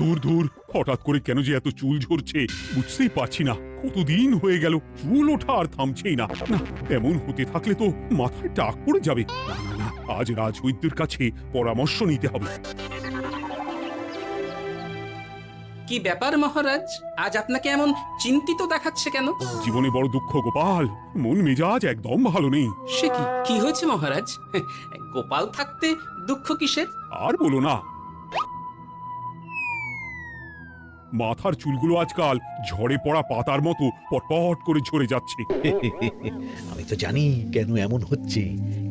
দূর দূর, হঠাৎ করে কেন যে এত চুল ঝরছে বুঝতেই পারছি না। কতদিন হয়ে গেল চুল ওঠা আর থামছেই না। না, এমন হতে থাকলে তো মাথায় টাক পড়ে যাবে। না না না, আজ রাজবৈদ্যের কাছে পরামর্শ নিতে হবে। কি ব্যাপার মহারাজ, আজ আপনাকে এমন চিন্তিত দেখাচ্ছে কেন? জীবনে বড় দুঃখ গোপাল, মন মেজাজ একদম ভালো নেই। সে কি কি হয়েছে মহারাজ? গোপাল থাকতে দুঃখ কিসের? আর বলো না, মাথার চুলগুলো আজকাল ঝড়ে পড়া পাতার মতো পটপট করে ঝরে যাচ্ছে। আমি তো জানি কেন এমন হচ্ছে,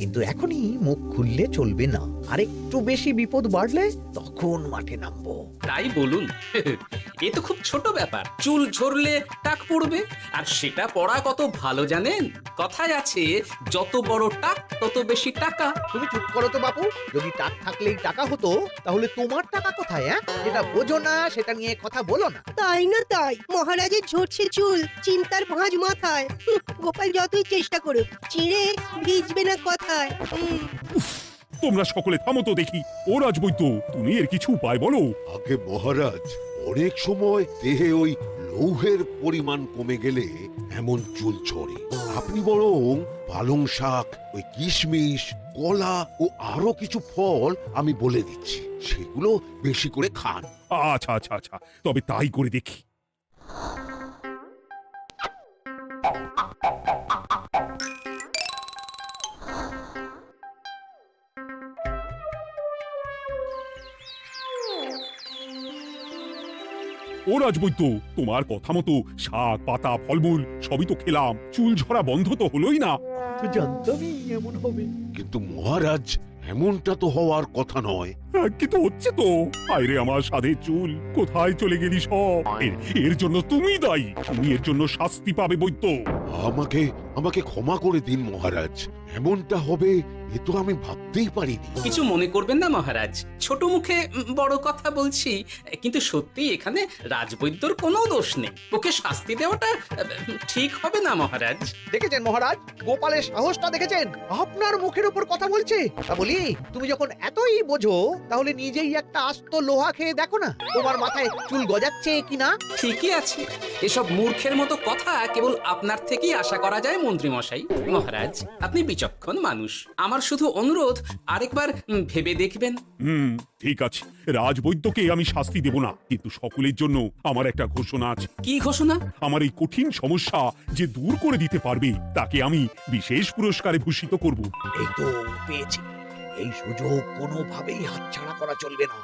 কিন্তু এখনই মুখ খুললে চলবে না। আর একটু বেশি বিপদ বাড়লে তখন মাঠে নামবো। তাই বলুন। এ তো খুব ছোট ব্যাপার, চুল ঝরলে টাক পড়বে, আর সেটা পড়া কত ভালো জানেন? কথায় আছে, যত বড় টাক তত বেশি টাকা। তুমি চুপ করো তো বাপু। যদি টাক থাকলেই টাকা হতো, তাহলে তোমার টাকা কোথায়? যেটা বোঝো না সেটা নিয়ে কথা বলো না। তাই না তাই, মহারাজের ঝরছে চুল, চিন্তার ভাঁজ মাথায়। গোপাল যতই চেষ্টা করুক, চিড়ে ভিজবে না কথায়। তোমরা সকলে থামো তো দেখি। ও রাজবৈদ্য, তুমি এর কিছু উপায় বলো। আগে মহারাজ, অনেক সময় দেহে ওই লৌহের পরিমাণ কমে গেলে এমন চুল ঝরে। আপনি বরং পালং শাক, ওই কিশমিশ, কলা ও আরো কিছু ফল আমি বলে দিচ্ছি, সেগুলো বেশি করে খান। আচ্ছা আচ্ছা আচ্ছা, তবে তাই করে দেখি। ও রাজবৈদ্য, তোমার কথা মতো শাক পাতা ফলমূল সবই তো খেলাম, চুল ঝরা বন্ধ তো হলোই না। তো জানতামই এমন হবে। কিন্তু মহারাজ, এমনটা তো হওয়ার কথা নয়। কিন্তু হচ্ছে তো। আরে আমার সাধের চুল, কোথায় চলে গেলি সব? এর জন্য তুমি দায়ী। তুমি এর জন্য শাস্তি পাবে বৈদ্য। আমাকে আমাকে ক্ষমা করে দিন মহারাজ, এমনটা হবে এ তো আমি ভাবতেই পারিনি। কিছু মনে করবেন না মহারাজ, ছোট মুখে বড় কথা বলছি, কিন্তু সত্যি এখানে রাজবৈদ্যর কোনো দোষ নেই। ওকে শাস্তি দেওয়াটা ঠিক হবে না মহারাজ। দেখেছেন মহারাজ, গোপালের সাহসটা দেখেছেন? আপনার মুখের উপর কথা বলছে। তা বলি, তুমি যখন এতই বোঝো, তাহলে নিজেই একটা আস্ত লোহা খেয়ে দেখো না, তোমার মাথায় চুল গজাচ্ছে কিনা। ঠিকই আছে, এসব মূর্খের মতো কথা কেবল আপনার থেকেই আশা করা যায় মন্ত্রী মশাই। মহারাজ, আপনি বিচক্ষণ মানুষ, আমার শুধু অনুরোধ, আরেকবার ভেবে দেখবেন। ঠিক আছে, রাজবৈদ্যকে আমি শাস্তি দেব না, কিন্তু সকলের জন্য আমার একটা ঘোষণা আছে। কি ঘোষণা? আমার এই কঠিন সমস্যা যে দূর করে দিতে পারবে, তাকে আমি বিশেষ পুরস্কারে ভূষিত করব। এই তো পেয়েছি, এই সুযোগ কোনোভাবেই হাতছাড়া করা চলবে না।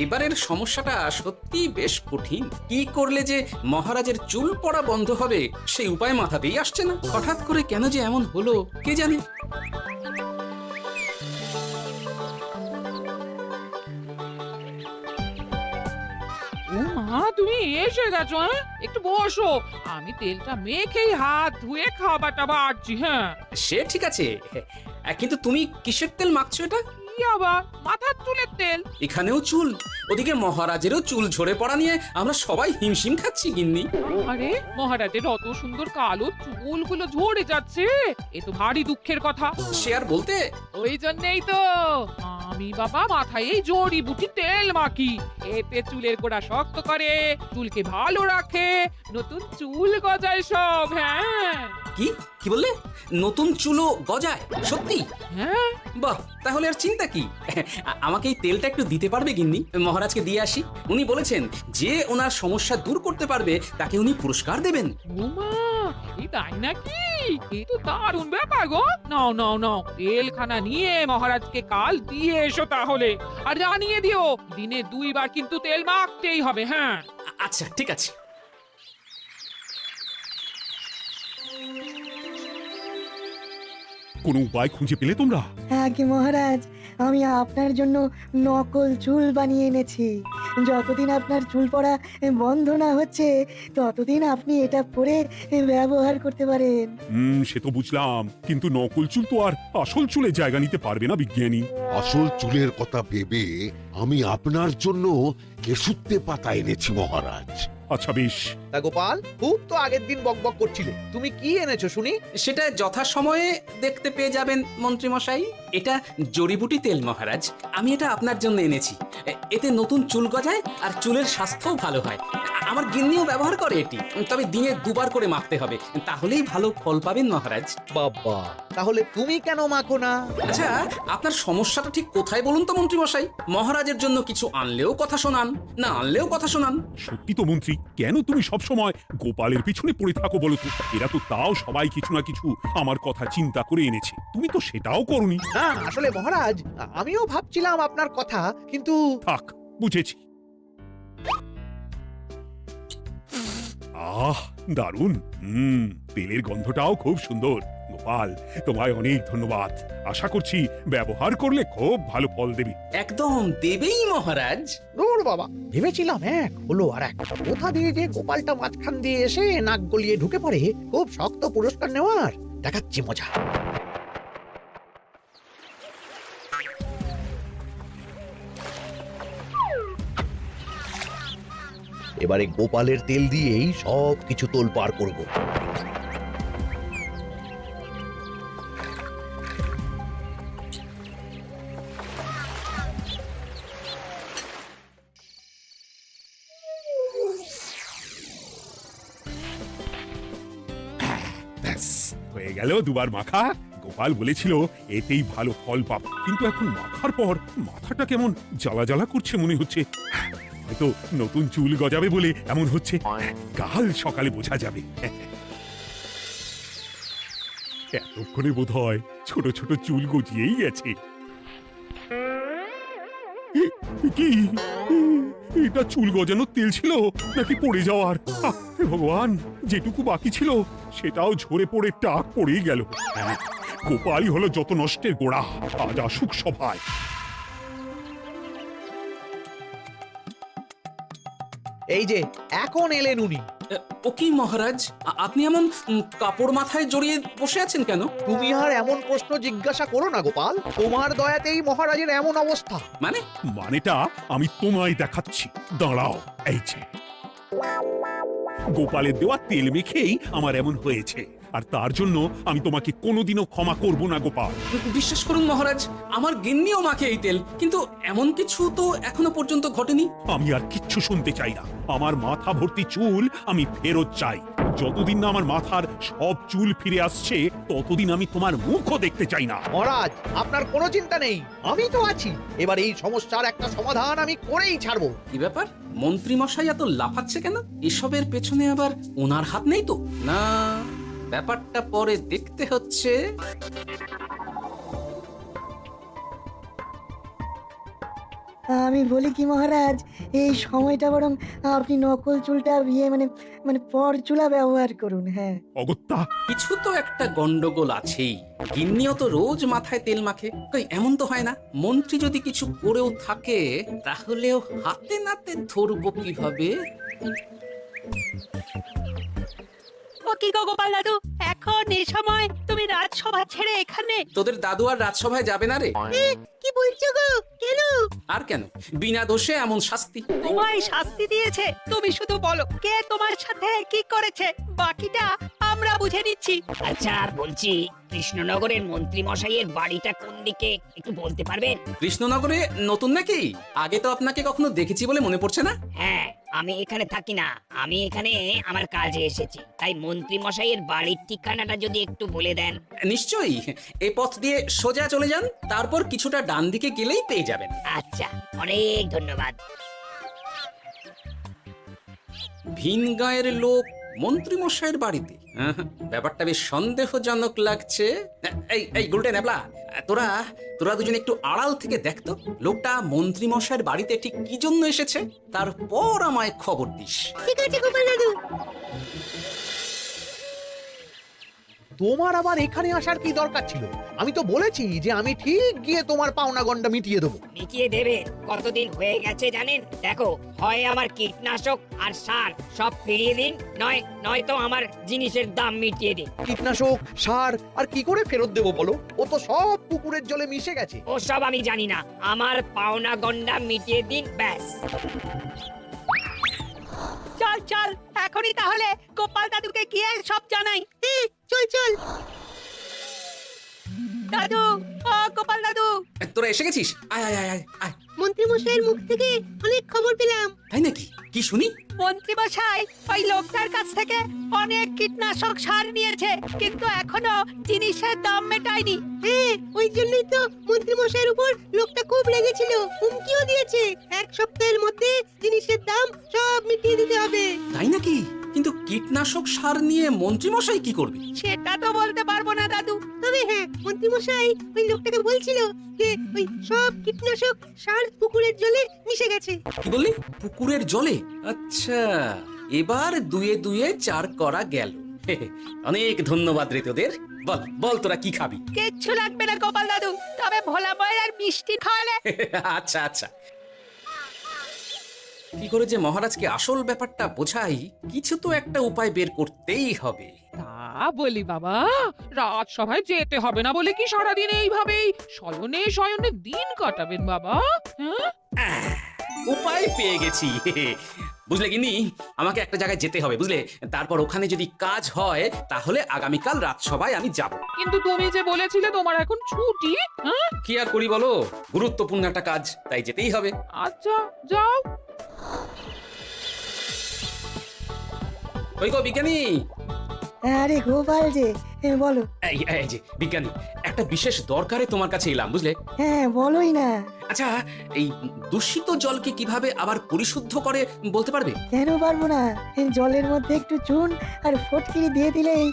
এবারের সমস্যাটা সত্যি বেশ কঠিন। কি করলে যে মহারাজের চুল পড়া বন্ধ হবে সেই উপায় মাথাতেই আসছে না। হঠাৎ করে কেন যে এমন হলো কে জানে। ও মা, তুমি এসে গেছো? একটু বসো, আমি তেলটা মেখেই হাত ধুয়ে খাবারটা বাড়ছি। হ্যাঁ, সে ঠিক আছে, কিন্তু তুমি কিসের তেল মাখছো এটা? কি আবার মাথার চুলের তেল? এখানেও চুল, ওদিকে মহারাজেরও চুল ঝরে পড়া নিয়ে আমরা সবাই হিমশিম খাচ্ছি গিন্নি। আরে মহারাজের অত সুন্দর কালো চুলগুলো ঝরে যাচ্ছে, এ তো ভারী দুঃখের কথা। সে আর বলতে। ওই জন্যই তো আমি বাবা মাথায় এই জড়িবুটি তেল মাখি, এতে চুলের গোড়া শক্ত করে, চুলকে ভালো রাখে, নতুন চুল গজায় সব। হ্যাঁ। কি কি বললে? নতুন চুলও গজায়? সত্যি? হ্যাঁ। বাহ, তাহলে আর চিন্তা কি। আমাকে এই তেলটা একটু দিতে পারবে গিন্নি? মহারাজকে দিয়ে আসি। উনি বলেছেন যে ওনার সমস্যা দূর করতে পারবে তাকে উনি পুরস্কার দেবেন। ওমা, এই তাই নাকি? এই তো দারুণ ব্যাপার গো। নাও নাও নাও, তেলখানা নিয়ে মহারাজকে কাল দিয়ে এসো তাহলে, আর জানিয়ে দিও দিনে 2 বার কিন্তু তেল মাখতেই হবে। হ্যাঁ। আচ্ছা ঠিক আছে। কোনো উপায় খুঁজে পেলে তোমরা? আগে মহারাজ, আমি আপনার জন্য নকল চুল বানিয়ে এনেছি। যতদিন আপনার চুল পড়া বন্ধ না হচ্ছে, ততদিন আপনি এটা পরে ব্যবহার করতে পারেন। সে তো বুঝলাম, কিন্তু নকল চুল তো আর আসল চুলের জায়গা নিতে পারবে না বিজ্ঞানী। আসল চুলের কথা ভেবে আমি আপনার জন্য কেশুত্তে পাতা এনেছি মহারাজ। আচ্ছা বেশ। তা গোপাল, খুব তো আগের দিন বকবক করছিলে, তুমি কি এনেছো শুনি? সেটা যথাসময়ে দেখতে পেয়ে যাবেন মন্ত্রী মশাই। এটা জড়িবুটি তেল মহারাজ, আমি এটা আপনার জন্য এনেছি। এতে নতুন চুল গজায় আর চুলের স্বাস্থ্যও ভালো হয়। আমার গিন্নিও ব্যবহার করে এটি, তবে দিনে দুবার করে মাখতে হবে, তাহলেই ভালো ফল পাবেন মহারাজ। বাবা, তাহলে তুমি কেন মাখো না? আচ্ছা, আপনার সমস্যাটা ঠিক কোথায় বলুন তো মন্ত্রী মশাই? মহারাজের জন্য কিছু আনলেও কথা শোনান, না আনলেও কথা শোনান। সত্যি তো মন্ত্রী, কেন তুমি সব সময় গোপালের পিছনে পড়ে থাকো বলো তো? এরা তো তাও সবাই কিছু না কিছু আমার কথা চিন্তা করে এনেছে, তুমি তো সেটাও করনি। না আসলে মহারাজ, আমিও ভাবছিলাম আপনার কথা, কিন্তু থাক, বুঝেছি। আহ, দারুণ। তেলের গন্ধটাও খুব সুন্দর। গোপাল, তোমায় অনেক ধন্যবাদ। আশা করছি ব্যবহার করলে খুব ভালো ফল দেবে। একদম দেবেই মহারাজ। দূর বাবা, ভেবেছিলাম এক হলো আর এক। কোথা দিয়ে যে গোপালটা মাঝখান দিয়ে এসে নাক গলিয়ে ঢুকে পড়ে, খুব শক্ত পুরস্কার নেওয়ার। দেখাচ্ছি মজা। এবারে গোপালের তেল দিয়েই সব কিছু তোলপাড় করব। ব্যাস, হয়ে গেল দুবার মাখা। গোপাল বলেছিল এতেই ভালো ফল পাবো, কিন্তু এখন মাখার পর মাথাটা কেমন জ্বালা জ্বালা করছে মনে হচ্ছে। হয়তো নতুন চুল গজাবে বলে এমন হচ্ছে, কাল সকালে বোঝা যাবে। এতক্ষণে বোধ হয় ছোট ছোট চুল গজিয়েই গেছে। কি এটা চুল গজানোর তেল ছিল নাকি পড়ে যাওয়ার? হে ভগবান, যেটুকু বাকি ছিল সেটাও ঝরে পড়ে টাক পড়েই গেল। গোপালই হলো যত নষ্টের গোড়া। আজ আসুক সভায়। এই যে এখন এলেন উনি। ও কি মহারাজ, আপনি এমন কাপড় মাথায় জড়িয়ে বসে আছেন কেন? তুমি আর এমন প্রশ্ন জিজ্ঞাসা করো না গোপাল, তোমার দয়াতেই মহারাজের এমন অবস্থা। মানে? মানেটা আমি তোমায় দেখাচ্ছি, দাঁড়াও। এই যে গোপালের দেওয়া তেল মেখেই আমার এমন হয়েছে, আর তার জন্য আমি তোমাকে কোনোদিনও ক্ষমা করব না গোপাল। বিশ্বাস করুন মহারাজ, আমার গিন্নিও মাখে এই তেল, কিন্তু এমন কিছু তো এখনো পর্যন্ত ঘটেনি। আমি আর কিচ্ছু শুনতে চাই না। আমার মাথা ভর্তি চুল আমি ফেরত চাই। যতদিন না আমার মাথার সব চুল ফিরে আসছে, ততদিন আমি তোমার মুখও দেখতে চাই না। মহারাজ, আপনার কোনো চিন্তা নেই, আমি তো আছি। এবার এই সমস্যার একটা সমাধান আমি করেই ছাড়বো। কি ব্যাপার, মন্ত্রী মশাই এত লাফাচ্ছে কেন? এসবের পেছনে আবার ওনার হাত নেই তো? না, ব্যাপারটা পরে দেখতে হচ্ছে। আমি বলি কি মহারাজ, এই সময়টা বরং আপনি নকল চুলটা মানে মানে পর চুলা ব্যবহার করুন। হ্যাঁ, অগত্যা, কিছু তো একটা গন্ডগোল আছেই। গিন্নিও তো রোজ মাথায় তেল মাখে, কই এমন তো হয় না। মন্ত্রী যদি কিছু করেও থাকে, তাহলেও হাতে নাতে ধরবো কিভাবে? ও কি গো গোপাল দাদু, এখন এই সময় তুমি রাজসভা ছেড়ে এখানে? তোদের দাদু আর রাজসভায় যাবে না রে? কি বলছো গো? কেন? আর কেন, বিনা দোষে এমন শাস্তি। তোমায় শাস্তি দিয়েছে, তুমি শুধু বলো কে তোমার সাথে কি করেছে, বাকিটা আমরা বুঝে নিচ্ছি। আচ্ছা বলছি, কৃষ্ণনগরের মন্ত্রী মশাইয়ের বাড়িটা কোন দিকে একটু বলতে পারবেন? কৃষ্ণনগরে নতুন নাকি? আগে তো আপনাকে কখনো দেখেছি বলে মনে পড়ছে না। হ্যাঁ, আমি এখানে থাকি না, আমি এখানে আমার কাজে এসেছি, তাই মন্ত্রী মশাইয়ের বাড়ির ঠিকানাটা যদি একটু বলে দেন। নিশ্চয়ই, এই পথ দিয়ে সোজা চলে যান, তারপর কিছুটা ডান দিকে গেলেই পেয়ে যাবেন। আচ্ছা, অনেক ধন্যবাদ। ভিন গাঁয়ের লোক মন্ত্রী মশাইয়ের বাড়িতে? ব্যাপারটা বেশ সন্দেহজনক লাগছে। এই এই গুলটে নেবলা, তোরা তোরা দুজন একটু আড়াল থেকে দেখতো লোকটা মন্ত্রী মশাইয়ের বাড়িতে ঠিক কি জন্য এসেছে, তারপর আমায় খবর দিস। ঠিক আছে গোপাল দাদু। তোমার আবার এখানে আসার কি দরকার ছিল? আমি তো বলেছি যে আমি ঠিক গিয়ে তোমার পাওনা গন্ডা মিটিয়ে দেবো। মিটিয়ে দেবে? কতদিন হয়ে গেছে জানেন? দেখো, হয় আমার কীটনাশক আর সার সব ফিরিয়ে দিন, নয়তো আমার জিনিসের দাম মিটিয়ে দিন। কীটনাশক, সার আর কি করে ফেরত দেবো বলো? ও তো সব পুকুরের জলে মিশে গেছে। ও সব আমি জানি না, আমার পাওনা গন্ডা মিটিয়ে দিন, ব্যাস। চল চল এখনই তাহলে গোপাল দাদুকে গিয়ে সব জানাই। চল চল দাদু, ও গোপাল দাদু, তোরা এসে গেছিস? আয় আয় আয় আয় আয়। মন্ত্রী মশাইয়ের মুখ থেকে অনেক খবর পেলাম। তাই নাকি? কি শুনি? মন্ত্রী মশাই ওই লোকটার কাছ থেকে অনেক কীটনাশক সার নিয়েছে, কিন্তু এখনো জিনিসের দাম মেটায়নি। ওই জন্যই তো মন্ত্রী মশাইয়ের উপর লোকটা খুব রেগেছিল, হুমকিও দিয়েছে 1 সপ্তাহের মধ্যে জিনিসের দাম সব মিটিয়ে দিতে হবে। তাই নাকি? কিন্তু কীটনাশক সার নিয়ে মন্ত্রী মশাই কি করবে? সেটা তো বলতে পারবো না দাদু, তবে হ্যাঁ মন্ত্রী মশাই ওই লোকটাকে বলছিল যে ওই সব কীটনাশক সার পুকুরের জলে মিশে গেছে। কি বললি? পুকুরের জলে? আচ্ছা, এবার দুয়ে দুয়ে 4 করা গেল। অনেক ধন্যবাদ রে তোদের। বল বল তোরা কি খাবি? কিচ্ছু লাগবে না গোপাল দাদু, তবে ভোলা বয়ের আর মিষ্টি খাওয়ালে। আচ্ছা আচ্ছা। কি করে যে মহারাজকে আসল ব্যাপারটা বোঝাই, কিছু তো একটা উপায় বের করতেই হবে। তা বলি বাবা, রাজসভায় যেতে হবে না বলে কি সারাদিন এইভাবেই শয়নে শয়নে দিন কাটাবেন বাবা? হ্যাঁ, উপায় পেয়ে গেছি। বুঝলে গিন্নি, আমাকে একটা জায়গায় যেতে হবে বুঝলে, তারপর ওখানে যদি কাজ হয় তাহলে আগামীকাল রাজসভায় আমি যাব। কিন্তু তুমি যে বলেছিলে তোমার এখন ছুটি। হ্যাঁ, কি আর করি বলো, গুরুত্বপূর্ণ একটা কাজ, তাই যেতেই হবে। আচ্ছা যাও। ওই গো বিজ্ঞানী, আরে গোপাল যে, বলো। এই যে বিজ্ঞানী, একটা বিশেষ দরকারে তোমার কাছে এলাম বুঝলে। হ্যাঁ বলোই না। আচ্ছা, এই দূষিত জলকে কিভাবে আবার পরিশুদ্ধ করে বলতে পারবে? কেন পারবো না? জলের মধ্যে একটু চুন আর ফটকিরি দিয়ে দিলেই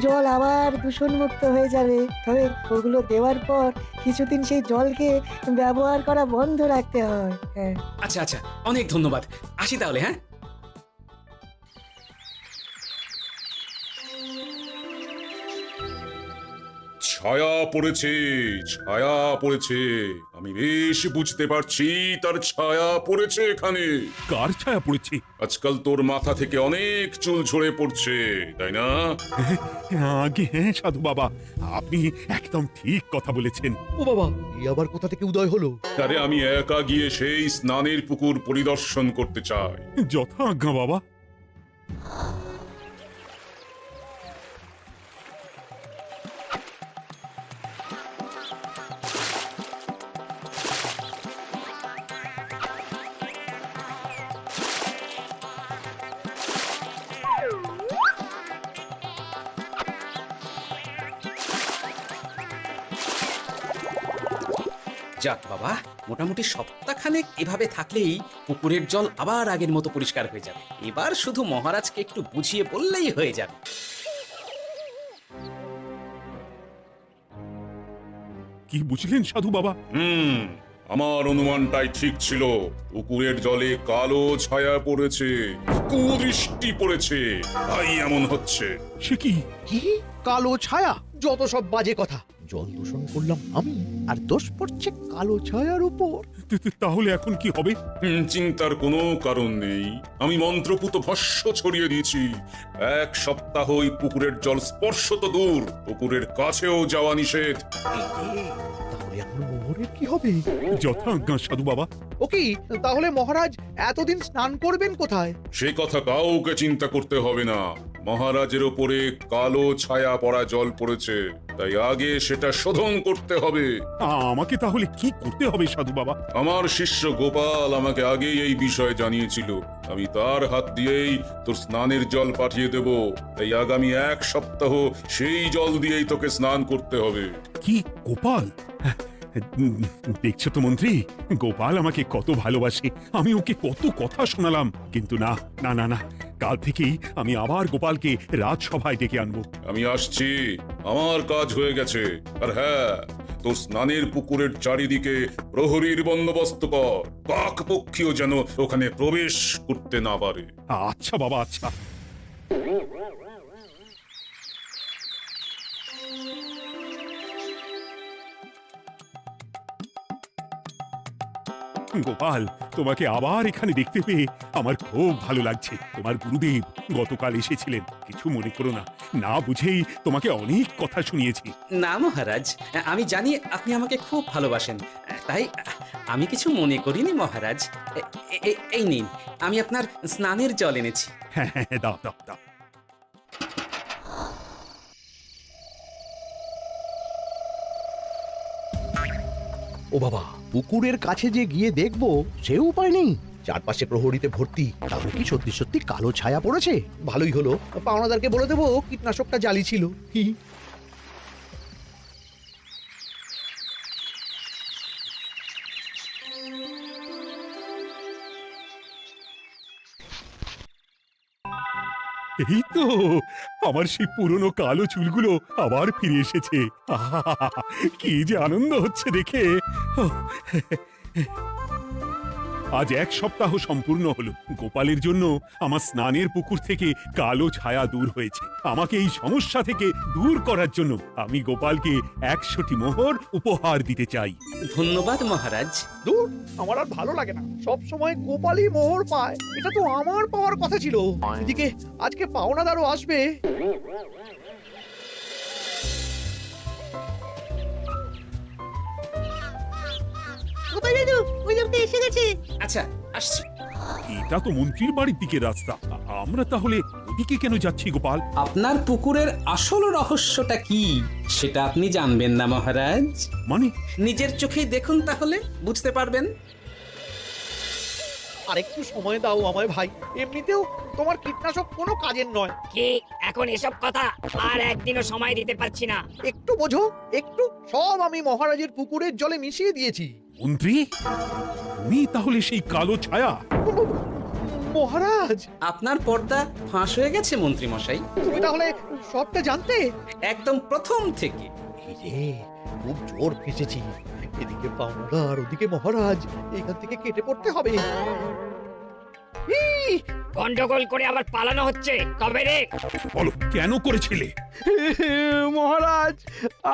জল আবার দূষণমুক্ত হয়ে যাবে। তবে ওগুলো দেওয়ার পর কিছুদিন সেই জলকে ব্যবহার করা বন্ধ রাখতে হয়। হ্যাঁ। আচ্ছা আচ্ছা, অনেক ধন্যবাদ, আসি তাহলে। হ্যাঁ, ছায়া পড়েছে, ছায়া পড়েছে, আমি বেশ বুঝতে পারছি তার ছায়া পড়েছে এখানে। কার ছায়া পড়েছে? আজকাল তোর মাথা থেকে অনেক চুল ঝরে পড়ছে, তাই না? আগে হ্যাঁ সাধু বাবা, আপনি একদম ঠিক কথা বলেছেন। ও বাবা, এই আবার কোথা থেকে উদয় হলো? আরে আমি একা গিয়ে সেই স্নানের পুকুর পরিদর্শন করতে চাই। যথা আজ্ঞা বাবা। যাক বাবা, মোটামুটি সপ্তাহখানেক এভাবে থাকলেই পুকুরের জল আবার আগের মতো পরিষ্কার হয়ে যাবে। এবার শুধু মহারাজকে একটু বুঝিয়ে বললেই হয়ে যাবে। কি বুঝলেন সাধু বাবা? আমার অনুমানটাই ঠিক ছিল। পুকুরের জলে কালো ছায়া পড়েছে, কুদৃষ্টি পড়েছে, তাই এমন হচ্ছে। সে কি? কি কালো ছায়া? যত সব বাজে কথা। জল দূষণ করলাম আমি, আর দোষ পড়ছে কালো ছায়ার উপর। তাহলে এখন কি হবে? চিন্তার কোনো কারণ নেই। আমি মন্ত্রপুত ভস্য ছড়িয়ে দিয়েছি। 1 সপ্তাহ ওই পুকুরের জল স্পর্শ তো দূর, পুকুরের কাছেও যাওয়া নিষেধ। তাহলে এখন মোহরের কি হবে? যথা আজ্ঞা সাধু বাবা। ও কি, তাহলে মহারাজ এতদিন স্নান করবেন কোথায়? সে কথা কাউকে চিন্তা করতে হবে না। মহারাজের ওপরে কালো ছায়া পড়া জল পড়েছে, তাই আগে সেটা শোধন করতে হবে। আমাকে তাহলে কি করতে হবে সাধু বাবা? আমার শিষ্য গোপাল আমাকে আগেই এই বিষয়ে জানিয়েছিল। আমি তার হাত দিয়েই তোর স্নানের জল পাঠিয়ে দেব। তাই আগামী 1 সপ্তাহ সেই জল দিয়েই তোকে স্নান করতে হবে। কি গোপাল? দেখছো তো মন্ত্রী, গোপাল আমাকে কত ভালোবাসে। আমি ওকে কত কথা শোনালাম, কিন্তু না না না না, কাল থেকেই আমি আবার গোপালকে রাজসভায় ডেকে আনবো। আমি আসছি, আমার কাজ হয়ে গেছে। আর হ্যাঁ, তোর স্নানের পুকুরের চারিদিকে প্রহরীর বন্দোবস্ত কর, কাক পক্ষীও যেন ওখানে প্রবেশ করতে না পারে। আচ্ছা বাবা, আচ্ছা। গোপাল, তোমাকে আবার এখানে দেখতে পেয়ে আমার খুব ভালো লাগছে। তোমার গুরুদেব গতকাল এসেছিলেন, কিছু মনে করো না। না বুঝেই তোমাকে অনেক কথা শুনিয়েছি। না মহারাজ, আমি জানি আপনি আমাকে খুব ভালোবাসেন, তাই আমি কিছু মনে করিনি মহারাজ। এই নিন, আমি আপনার স্নানের জল এনেছি। হ্যাঁ হ্যাঁ হ্যাঁ, দাও দাও দাও। ও বাবা, পুকুরের কাছে যে গিয়ে দেখবো সে উপায় নেই। চারপাশে প্রহরীতে ভর্তি, তাহলে কি সত্যি সত্যি কালো ছায়া পড়েছে? ভালোই হলো, পাওনাদারকে বলে দেবো কীটনাশকটা জালি ছিল। হি এই তো আমার সেই পুরনো কালো চুলগুলো আবার ফিরে এসেছে। আহা, কি যে আনন্দ হচ্ছে দেখে। আজ 1 সপ্তাহ সম্পূর্ণ হলো। গোপালের জন্য আমার স্নানের পুকুর থেকে কালো ছায়া দূর হয়েছে। আমাকে এই সমস্যা থেকে দূর করার জন্য আমি গোপালকে 100টি মোহর উপহার দিতে চাই। ধন্যবাদ মহারাজ। দূর, আমার আর ভালো লাগে না। সব সময় গোপালই মোহর পায়, এটা তো আমার পাওয়ার কথা ছিল। এদিকে আজকে পাওনাদারও আসবে। গোপাল দাদু, ওই লোকটা এসে গেছে। আচ্ছা, আসছি। এটা তো মন্ত্রীর বাড়ির দিকে রাস্তা। আমরা তাহলে ওদিকে কেন যাচ্ছি গোপাল? আপনার পুকুরের আসল রহস্যটা কি সেটা আপনি জানবেন না মহারাজ? মানে নিজের চোখেই দেখুন, তাহলে বুঝতে পারবেন। আর একটু সময় দাও আমায় ভাই, এমনিতেও তোমার কীটনাশক কোনো কাজের নয়। কি এখন এসব কথা? আর একদিনও সময় দিতে পারছি না। একটু বোঝো, একটু। সব আমি মহারাজের পুকুরের জলে মিশিয়ে দিয়েছি। মন্ত্রী, তুমি তাহলে সেই কালো ছায়া? মহারাজ, আপনার পর্দা ফাঁস হয়ে গেছে মন্ত্রী মশাই। তুমি তাহলে সবটা জানতে? একদম প্রথম থেকে। এই রে, খুব জোর ফেসেছি। এদিকে পাওনাদার, ওদিকে মহারাজ, এখান থেকে কেটে পড়তে হবে। গন্ডগোল করে আবার পালানো হচ্ছে কবে রে? বলো, কেন করেছিলে? মহারাজ,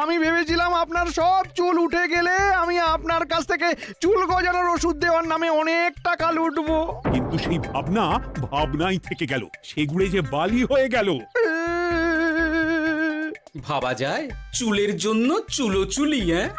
আমি ভেবেছিলাম আপনার সব চুল উঠে গেলে আমি আপনার কাছ থেকে চুল গজানোর ওষুধ দেওয়ার নামে অনেক টাকা লুটবো। কিন্তু সেই ভাবনা ভাবনাই থেকে গেল, সেগুলো যে বালি হয়ে গেল। ভাবা যায় চুলের জন্য চুলোচুলি, হ্যাঁ?